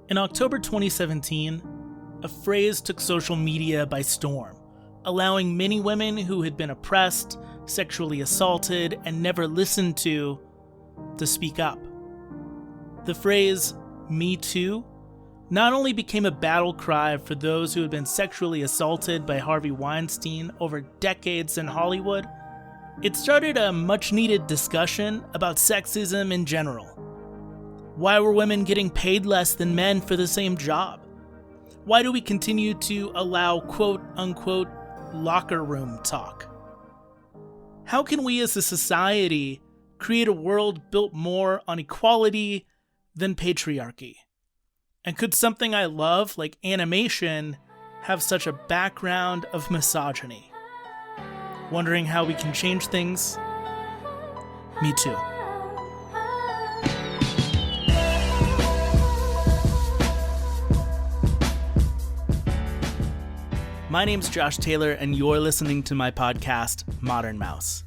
In October 2017, a phrase took social media by storm, allowing many women who had been oppressed, sexually assaulted, and never listened to speak up. The phrase, "Me Too," not only became a battle cry for those who had been sexually assaulted by Harvey Weinstein over decades in Hollywood, it started a much-needed discussion about sexism in general. Why were women getting paid less than men for the same job? Why do we continue to allow quote-unquote locker room talk? How can we as a society create a world built more on equality than patriarchy? And could something I love, like animation, have such a background of misogyny? Wondering how we can change things? Me too. My name's Josh Taylor, and you're listening to my podcast, Modern Mouse.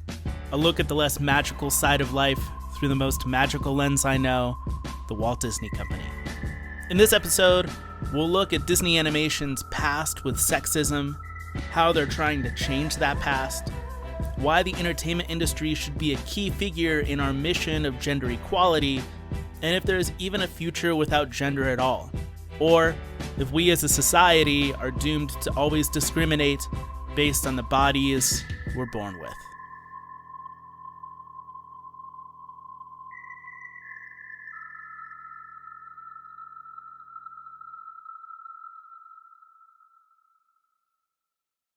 A look at the less magical side of life through the most magical lens I know, the Walt Disney Company. In this episode, we'll look at Disney Animation's past with sexism, how they're trying to change that past, why the entertainment industry should be a key figure in our mission of gender equality, and if there's even a future without gender at all, or if we as a society are doomed to always discriminate based on the bodies we're born with.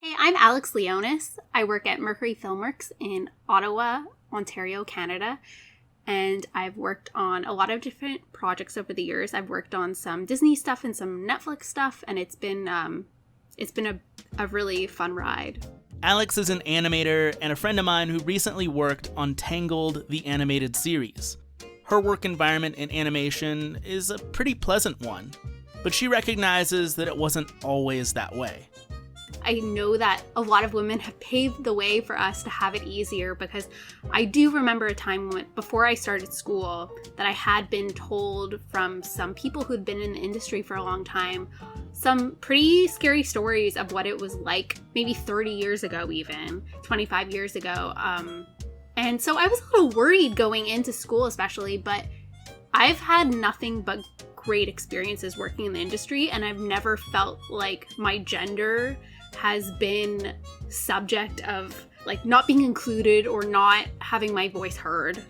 Hey, I'm Alex Leonis. I work at Mercury Filmworks in Ottawa, Ontario, Canada, and I've worked on a lot of different projects over the years. I've worked on some Disney stuff and some Netflix stuff, and it's been a really fun ride. Alex is an animator and a friend of mine who recently worked on Tangled, the animated series. Her work environment in animation is a pretty pleasant one, but she recognizes that it wasn't always that way. I know that a lot of women have paved the way for us to have it easier, because I do remember a time when, before I started school, that I had been told from some people who'd been in the industry for a long time some pretty scary stories of what it was like maybe 30 years ago, even 25 years ago. And so I was a little worried going into school especially, but I've had nothing but great experiences working in the industry, and I've never felt like my gender has been subject of like not being included or not having my voice heard.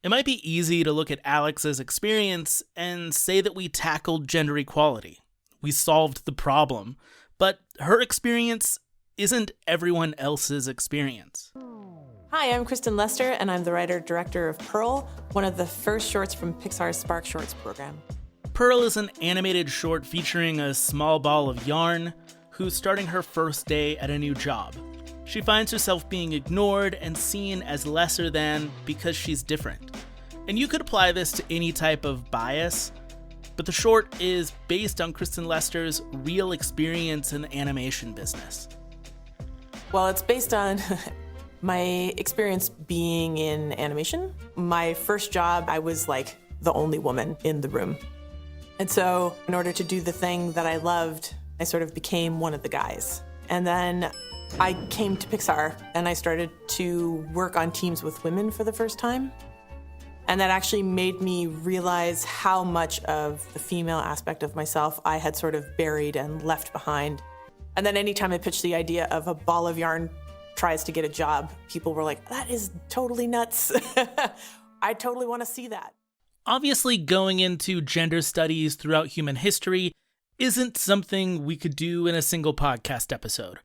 It might be easy to look at Alex's experience and say that we tackled gender equality. We solved the problem, but her experience isn't everyone else's experience. Hi, I'm Kristen Lester, and I'm the writer-director of Pearl, one of the first shorts from Pixar's Spark Shorts program. Pearl is an animated short featuring a small ball of yarn who's starting her first day at a new job. She finds herself being ignored and seen as lesser than because she's different. And you could apply this to any type of bias, but the short is based on Kristen Lester's real experience in the animation business. Well, it's based on my experience being in animation. My first job, I was like the only woman in the room. And so in order to do the thing that I loved, I sort of became one of the guys. And then I came to Pixar and I started to work on teams with women for the first time. And that actually made me realize how much of the female aspect of myself I had sort of buried and left behind. And then anytime I pitched the idea of a ball of yarn tries to get a job, people were like, that is totally nuts. I totally want to see that. Obviously, going into gender studies throughout human history isn't something we could do in a single podcast episode.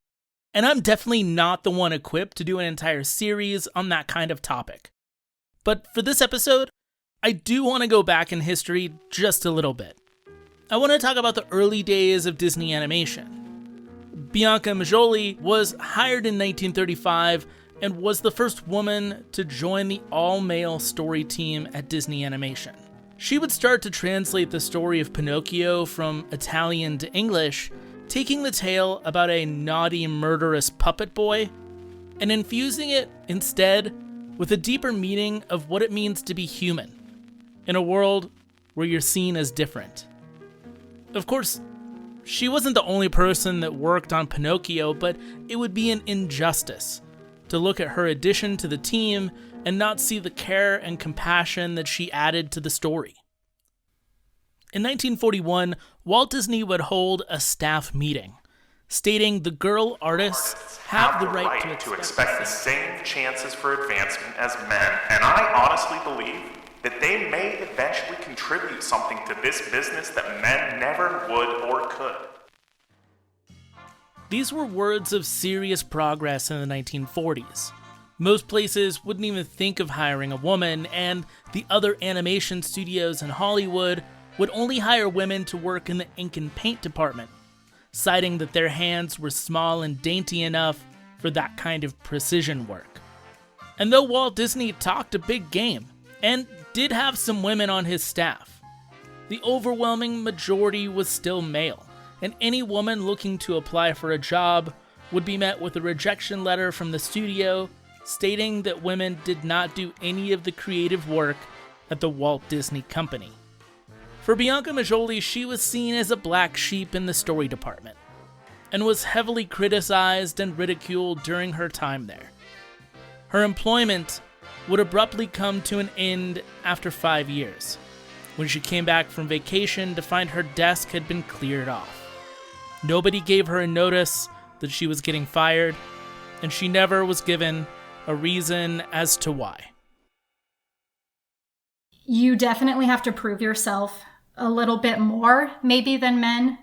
And I'm definitely not the one equipped to do an entire series on that kind of topic. But for this episode, I do want to go back in history just a little bit. I want to talk about the early days of Disney animation. Bianca Majoli was hired in 1935 and was the first woman to join the all-male story team at Disney Animation. She would start to translate the story of Pinocchio from Italian to English, taking the tale about a naughty, murderous puppet boy and infusing it instead with a deeper meaning of what it means to be human, in a world where you're seen as different. Of course, she wasn't the only person that worked on Pinocchio, but it would be an injustice to look at her addition to the team and not see the care and compassion that she added to the story. In 1941, Walt Disney would hold a staff meeting, stating the girl artists have the right to expect the same chances for advancement as men, and I honestly believe that they may eventually contribute something to this business that men never would or could. These were words of serious progress in the 1940s. Most places wouldn't even think of hiring a woman, and the other animation studios in Hollywood would only hire women to work in the ink and paint department, citing that their hands were small and dainty enough for that kind of precision work. And though Walt Disney talked a big game, and did have some women on his staff, the overwhelming majority was still male, and any woman looking to apply for a job would be met with a rejection letter from the studio stating that women did not do any of the creative work at the Walt Disney Company. For Bianca Majoli, she was seen as a black sheep in the story department, and was heavily criticized and ridiculed during her time there. Her employment would abruptly come to an end after 5 years, when she came back from vacation to find her desk had been cleared off. Nobody gave her a notice that she was getting fired, and she never was given a reason as to why. You definitely have to prove yourself a little bit more, maybe, than men.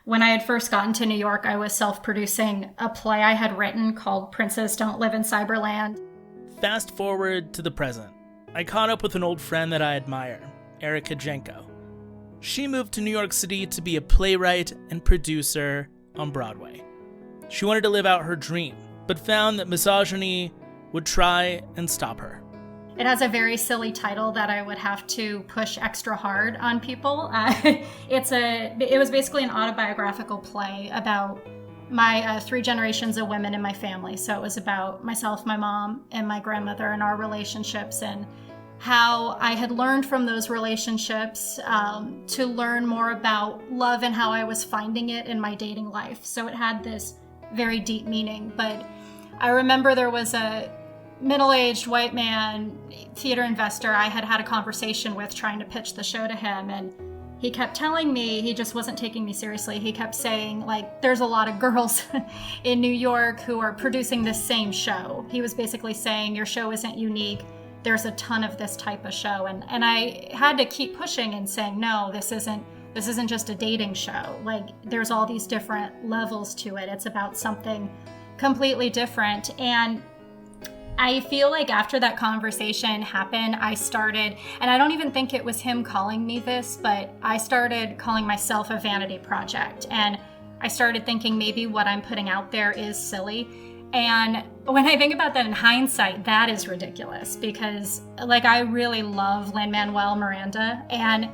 When I had first gotten to New York, I was self-producing a play I had written called Princes Don't Live in Cyberland. Fast forward to the present. I caught up with an old friend that I admire, Erica Jenko. She moved to New York City to be a playwright and producer on Broadway. She wanted to live out her dream, but found that misogyny would try and stop her. It has a very silly title that I would have to push extra hard on people. It was basically an autobiographical play about my 3 generations of women in my family. So it was about myself, my mom, and my grandmother and our relationships, and how I had learned from those relationships to learn more about love and how I was finding it in my dating life. So it had this very deep meaning. But I remember there was a middle-aged white man, theater investor, I had had a conversation with trying to pitch the show to him, and he kept telling me, he just wasn't taking me seriously. He kept saying, like, there's a lot of girls in New York who are producing this same show. He was basically saying, your show isn't unique. There's a ton of this type of show. And I had to keep pushing and saying, no, this isn't just a dating show. Like, there's all these different levels to it. It's about something completely different. And I feel like after that conversation happened, I started, and I don't even think it was him calling me this, but I started calling myself a vanity project. And I started thinking maybe what I'm putting out there is silly. And when I think about that in hindsight, that is ridiculous, because like, I really love Lin-Manuel Miranda, and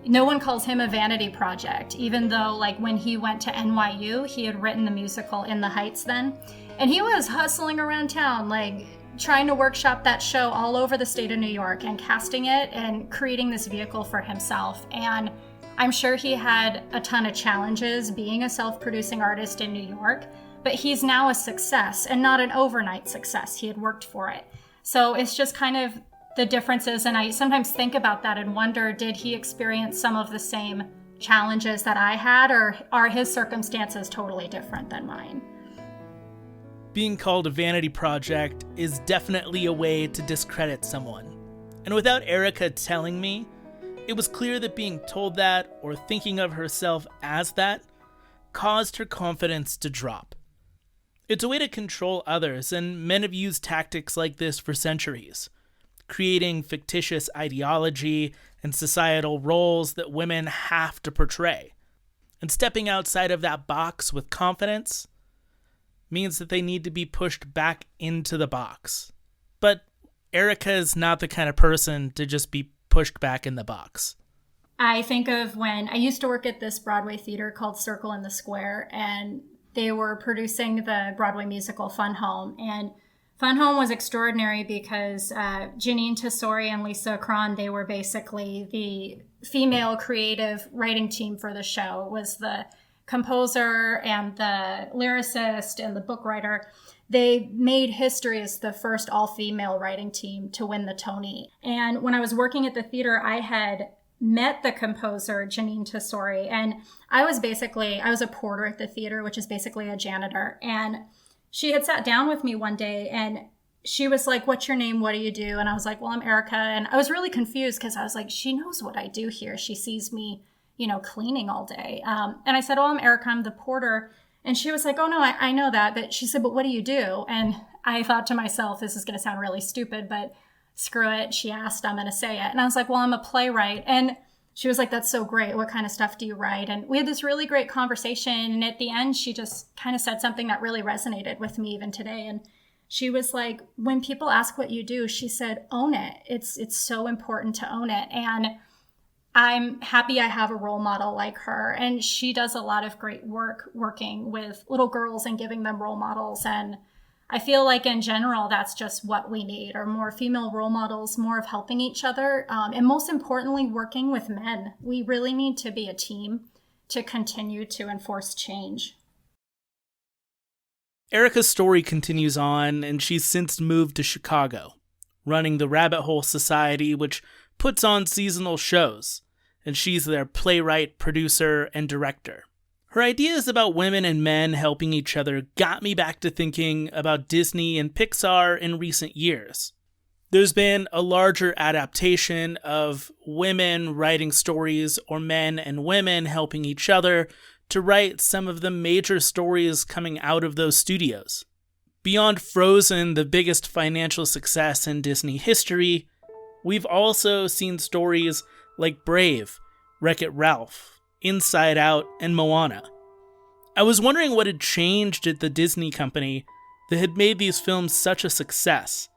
no one calls him a vanity project, even though, like, when he went to NYU, he had written the musical In the Heights then. And he was hustling around town, like, trying to workshop that show all over the state of New York and casting it and creating this vehicle for himself. And I'm sure he had a ton of challenges being a self-producing artist in New York, but he's now a success, and not an overnight success. He had worked for it. So it's just kind of the differences. And I sometimes think about that and wonder, did he experience some of the same challenges that I had, or are his circumstances totally different than mine? Being called a vanity project is definitely a way to discredit someone. And without Erica telling me, it was clear that being told that, or thinking of herself as that, caused her confidence to drop. It's a way to control others, and men have used tactics like this for centuries, creating fictitious ideology and societal roles that women have to portray. And stepping outside of that box with confidence means that they need to be pushed back into the box. But Erica is not the kind of person to just be pushed back in the box. I think of when I used to work at this Broadway theater called Circle in the Square, and they were producing the Broadway musical Fun Home. And Fun Home was extraordinary because Janine Tesori and Lisa Cron, they were basically the female creative writing team for the show. It was the composer and the lyricist and the book writer. They made history as the first all-female writing team to win the Tony. And when I was working at the theater, I had met the composer, Janine Tesori, and I was a porter at the theater, which is basically a janitor. And she had sat down with me one day and she was like, "What's your name? What do you do?" And I was like, "Well, I'm Erica." And I was really confused because I was like, she knows what I do here. She sees me, cleaning all day. And I said, "Oh, I'm Erica. I'm the porter." And she was like, "Oh, no, I know that." But she said, "But what do you do?" And I thought to myself, this is going to sound really stupid, but screw it. She asked, I'm going to say it. And I was like, "Well, I'm a playwright." And she was like, "That's so great. What kind of stuff do you write?" And we had this really great conversation. And at the end, she just kind of said something that really resonated with me even today. And she was like, "When people ask what you do," she said, "own it. It's so important to own it." And I'm happy I have a role model like her. And she does a lot of great work working with little girls and giving them role models. And I feel like in general, that's just what we need, are more female role models, more of helping each other. And most importantly, working with men. We really need to be a team to continue to enforce change. Erica's story continues on, and she's since moved to Chicago, running the Rabbit Hole Society, which puts on seasonal shows, and she's their playwright, producer, and director. Her ideas about women and men helping each other got me back to thinking about Disney and Pixar in recent years. There's been a larger adaptation of women writing stories or men and women helping each other to write some of the major stories coming out of those studios. Beyond Frozen, the biggest financial success in Disney history, we've also seen stories like Brave, Wreck-It Ralph, Inside Out, and Moana. I was wondering what had changed at the Disney Company that had made these films such a success.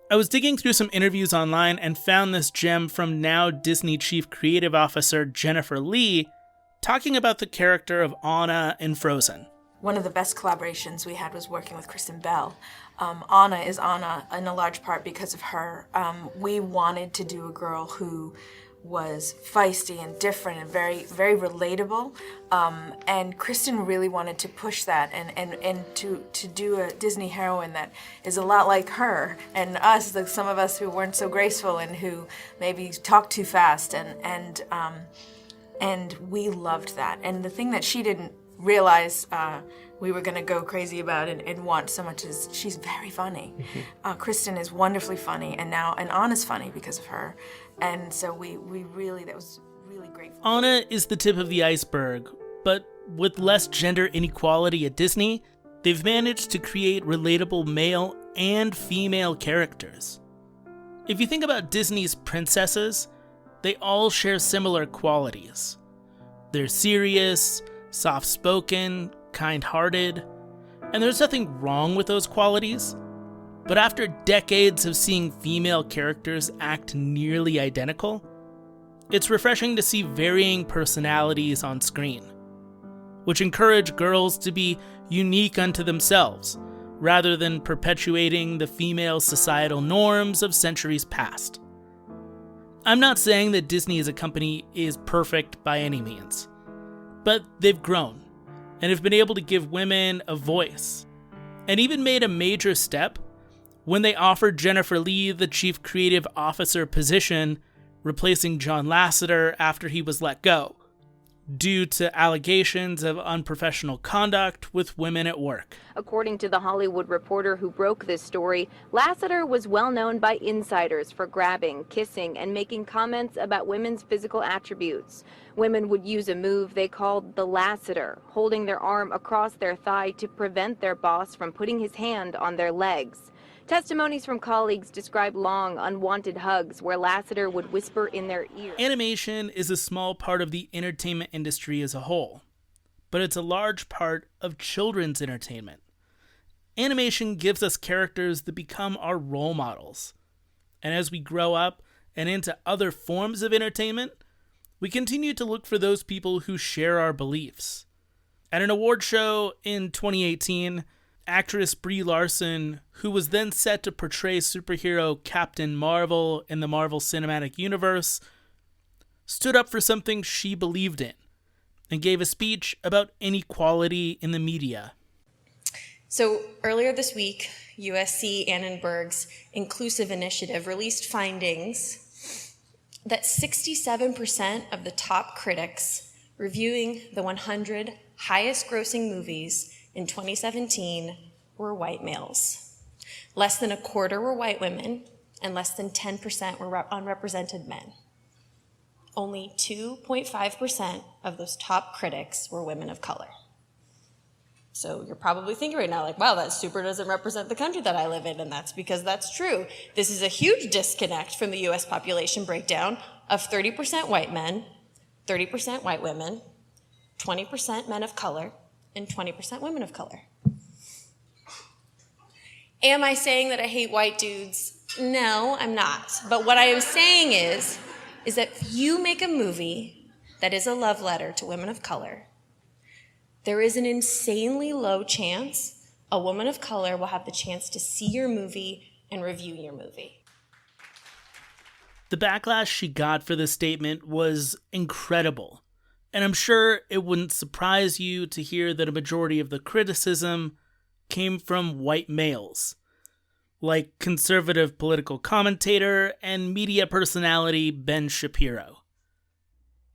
I was digging through some interviews online and found this gem from now Disney Chief Creative Officer Jennifer Lee talking about the character of Anna in Frozen. One of the best collaborations we had was working with Kristen Bell. Anna is Anna in a large part because of her. We wanted to do a girl who was feisty and different and very, very relatable. And Kristen really wanted to push that and to do a Disney heroine that is a lot like her and us, like some of us who weren't so graceful and who maybe talked too fast. And we loved that. And the thing that she didn't realize we were going to go crazy about and want so much is she's very funny. Kristen is wonderfully funny, and Anna's funny because of her. And so that was really great. Anna is the tip of the iceberg, but with less gender inequality at Disney, they've managed to create relatable male and female characters. If you think about Disney's princesses, they all share similar qualities. They're serious, soft-spoken, kind-hearted, and there's nothing wrong with those qualities. But after decades of seeing female characters act nearly identical, it's refreshing to see varying personalities on screen, which encourage girls to be unique unto themselves, rather than perpetuating the female societal norms of centuries past. I'm not saying that Disney as a company is perfect by any means, but they've grown and have been able to give women a voice, and even made a major step when they offered Jennifer Lee the Chief Creative Officer position, replacing John Lasseter after he was let go, due to allegations of unprofessional conduct with women at work. According to The Hollywood Reporter who broke this story, Lasseter was well known by insiders for grabbing, kissing, and making comments about women's physical attributes. Women would use a move they called the Lasseter, holding their arm across their thigh to prevent their boss from putting his hand on their legs. Testimonies from colleagues describe long, unwanted hugs where Lasseter would whisper in their ear. Animation is a small part of the entertainment industry as a whole, but it's a large part of children's entertainment. Animation gives us characters that become our role models. And as we grow up and into other forms of entertainment, we continue to look for those people who share our beliefs. At an award show in 2018, Actress Brie Larson, who was then set to portray superhero Captain Marvel in the Marvel Cinematic Universe, stood up for something she believed in and gave a speech about inequality in the media. So earlier this week, USC Annenberg's Inclusive Initiative released findings that 67% of the top critics reviewing the 100 highest grossing movies in 2017 were white males. Less than a quarter were white women, and less than 10% were unrepresented men. Only 2.5% of those top critics were women of color. So you're probably thinking right now, like, wow, that super doesn't represent the country that I live in, and that's because that's true. This is a huge disconnect from the US population breakdown of 30% white men, 30% white women, 20% men of color, and 20% women of color. Am I saying that I hate white dudes? No, I'm not. But what I am saying is that if you make a movie that is a love letter to women of color, there is an insanely low chance a woman of color will have the chance to see your movie and review your movie. The backlash she got for this statement was incredible, and I'm sure it wouldn't surprise you to hear that a majority of the criticism came from white males, like conservative political commentator and media personality Ben Shapiro.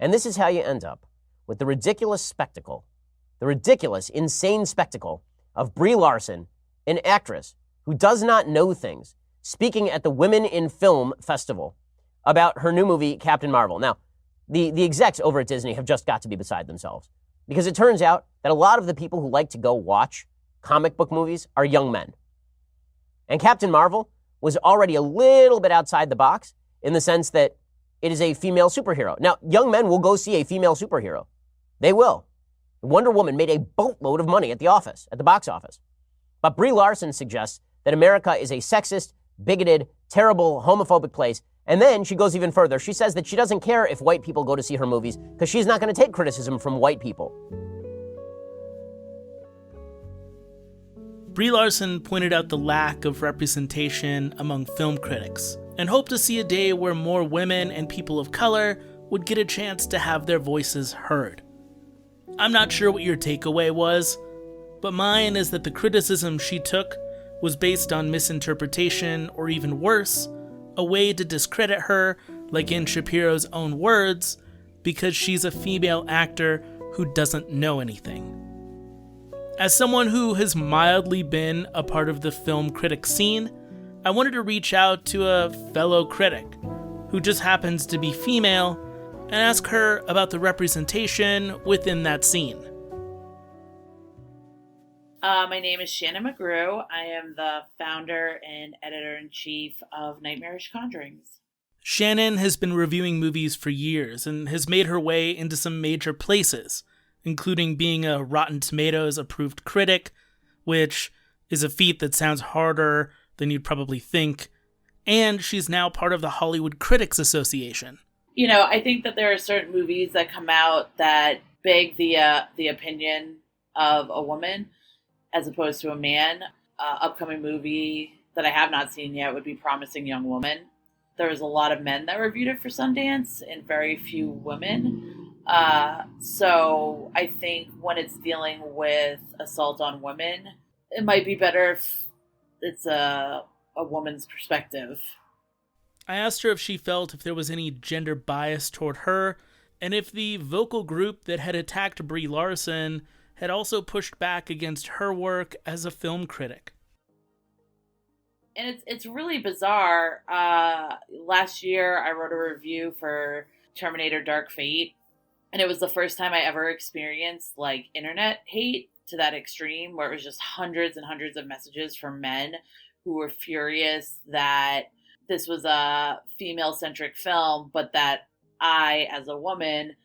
And this is how you end up with the ridiculous spectacle, the ridiculous, insane spectacle of Brie Larson, an actress who does not know things, speaking at the Women in Film Festival about her new movie, Captain Marvel. Now, the execs over at Disney have just got to be beside themselves, because it turns out that a lot of the people who like to go watch comic book movies are young men. And Captain Marvel was already a little bit outside the box in the sense that it is a female superhero. Now, young men will go see a female superhero. They will. Wonder Woman made a boatload of money at the box office. But Brie Larson suggests that America is a sexist, bigoted, terrible, homophobic place. And then she goes even further. She says that she doesn't care if white people go to see her movies because she's not going to take criticism from white people. Brie Larson pointed out the lack of representation among film critics and hoped to see a day where more women and people of color would get a chance to have their voices heard. I'm not sure what your takeaway was, but mine is that the criticism she took was based on misinterpretation, or even worse, a way to discredit her, like in Shapiro's own words, because she's a female actor who doesn't know anything. As someone who has mildly been a part of the film critic scene, I wanted to reach out to a fellow critic who just happens to be female and ask her about the representation within that scene. My name is Shannon McGrew. I am the founder and editor-in-chief of Nightmarish Conjurings. Shannon has been reviewing movies for years and has made her way into some major places, including being a Rotten Tomatoes approved critic, which is a feat that sounds harder than you'd probably think, and she's now part of the Hollywood Critics Association. You know, I think that there are certain movies that come out that beg the opinion of a woman as opposed to a man. Upcoming movie that I have not seen yet would be Promising Young Woman. There was a lot of men that reviewed it for Sundance and very few women. So I think when it's dealing with assault on women, it might be better if it's a woman's perspective. I asked her if she felt if there was any gender bias toward her, and if the vocal group that had attacked Brie Larson had also pushed back against her work as a film critic. And it's really bizarre. Last year, I wrote a review for Terminator Dark Fate, and it was the first time I ever experienced, like, internet hate to that extreme, where it was just hundreds and hundreds of messages from men who were furious that this was a female-centric film, but that I, as a woman,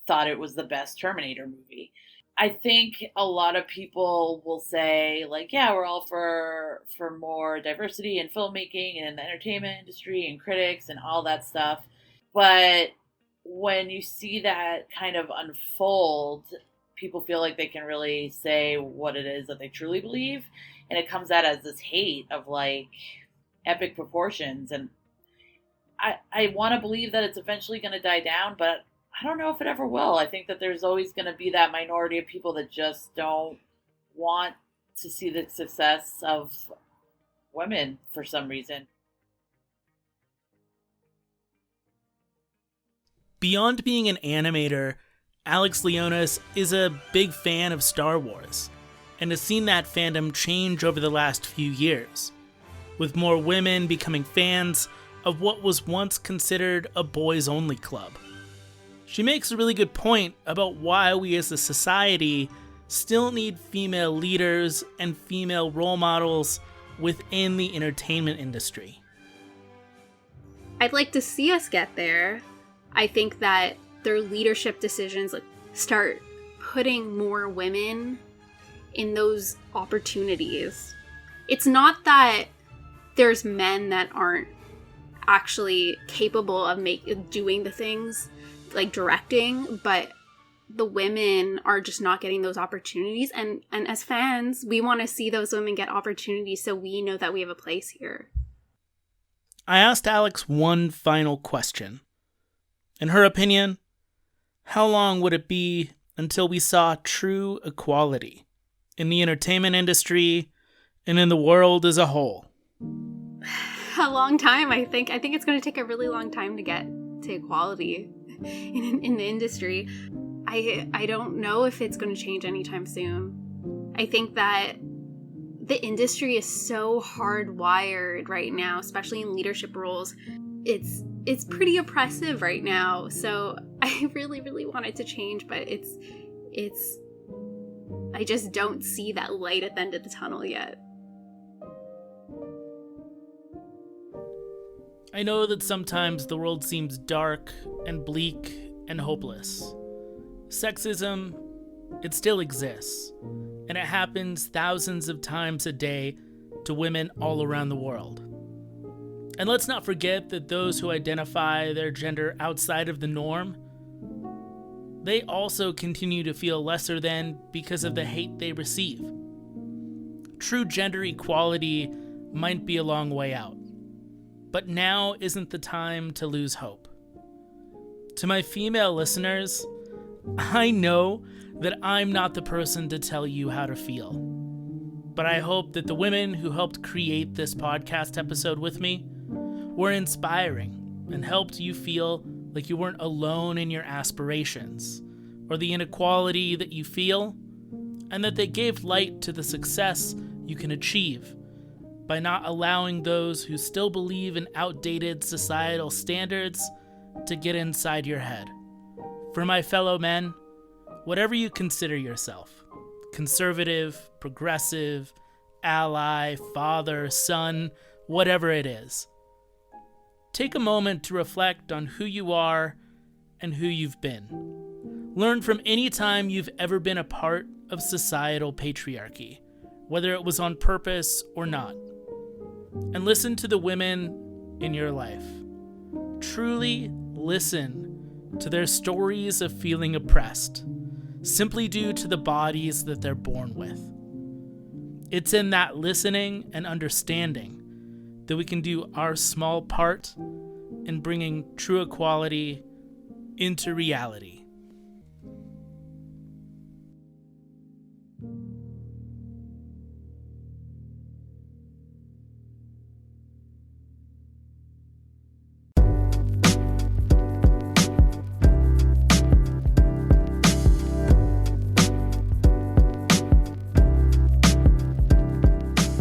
thought it was the best Terminator movie. I think a lot of people will say, like, yeah, we're all for more diversity in filmmaking and in the entertainment industry and critics and all that stuff. But when you see that kind of unfold, people feel like they can really say what it is that they truly believe. And it comes out as this hate of like epic proportions. And I want to believe that it's eventually going to die down, but I don't know if it ever will. I think that there's always going to be that minority of people that just don't want to see the success of women for some reason. Beyond being an animator, Alex Leonis is a big fan of Star Wars, and has seen that fandom change over the last few years, with more women becoming fans of what was once considered a boys-only club. She makes a really good point about why we as a society still need female leaders and female role models within the entertainment industry. I'd like to see us get there. I think that their leadership decisions start putting more women in those opportunities. It's not that there's men that aren't actually capable of doing the things like directing, but the women are just not getting those opportunities, and as fans we want to see those women get opportunities so we know that we have a place here. I asked Alex one final question. In her opinion, how long would it be until we saw true equality in the entertainment industry and in the world as a whole? A long time, I think. I think it's going to take a really long time to get to equality in the industry. I don't know if it's going to change anytime soon. I think that the industry is so hardwired right now, especially in leadership roles. It's pretty oppressive right now. So I really, really want it to change, but I just don't see that light at the end of the tunnel yet. I know that sometimes the world seems dark and bleak and hopeless. Sexism, it still exists, and it happens thousands of times a day to women all around the world. And let's not forget that those who identify their gender outside of the norm, they also continue to feel lesser than because of the hate they receive. True gender equality might be a long way out, but now isn't the time to lose hope. To my female listeners, I know that I'm not the person to tell you how to feel, but I hope that the women who helped create this podcast episode with me were inspiring and helped you feel like you weren't alone in your aspirations or the inequality that you feel, and that they gave light to the success you can achieve by not allowing those who still believe in outdated societal standards to get inside your head. For my fellow men, whatever you consider yourself, conservative, progressive, ally, father, son, whatever it is, take a moment to reflect on who you are and who you've been. Learn from any time you've ever been a part of societal patriarchy, whether it was on purpose or not. And listen to the women in your life. Truly listen to their stories of feeling oppressed, simply due to the bodies that they're born with. It's in that listening and understanding that we can do our small part in bringing true equality into reality.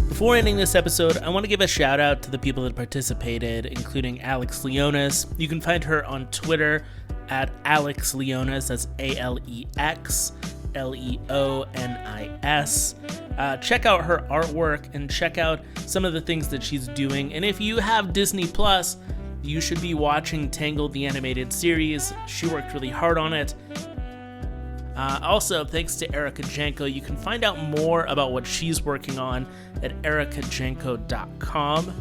Before ending this episode, I want to give a shout out to the people that participated, including Alex Leonis. You can find her on Twitter at Alex Leonis, that's AlexLeonis. Check out her artwork and check out some of the things that she's doing. And if you have Disney Plus, you should be watching Tangled, the animated series. She worked really hard on it. Also, thanks to Erica Janko. You can find out more about what she's working on at ericajanko.com.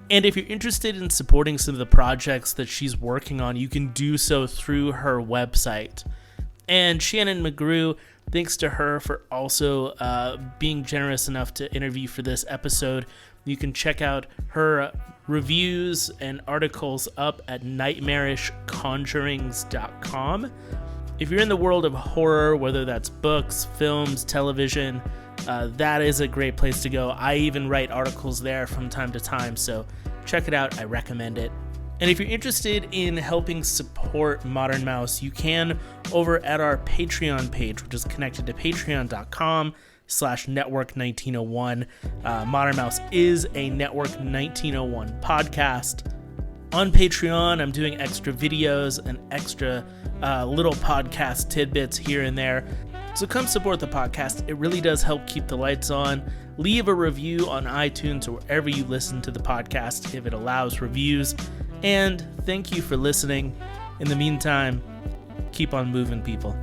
And if you're interested in supporting some of the projects that she's working on, you can do so through her website. And Shannon McGrew, thanks to her for also being generous enough to interview for this episode. You can check out her reviews and articles up at nightmarishconjurings.com. If you're in the world of horror, whether that's books, films, television, that is a great place to go. I even write articles there from time to time, so check it out. I recommend it. And if you're interested in helping support Modern Mouse, you can over at our Patreon page, which is connected to patreon.com/network1901. Modern Mouse is a Network 1901 podcast. On Patreon, I'm doing extra videos and extra little podcast tidbits here and there. So come support the podcast. It really does help keep the lights on. Leave a review on iTunes or wherever you listen to the podcast if it allows reviews. And thank you for listening. In the meantime, keep on moving, people.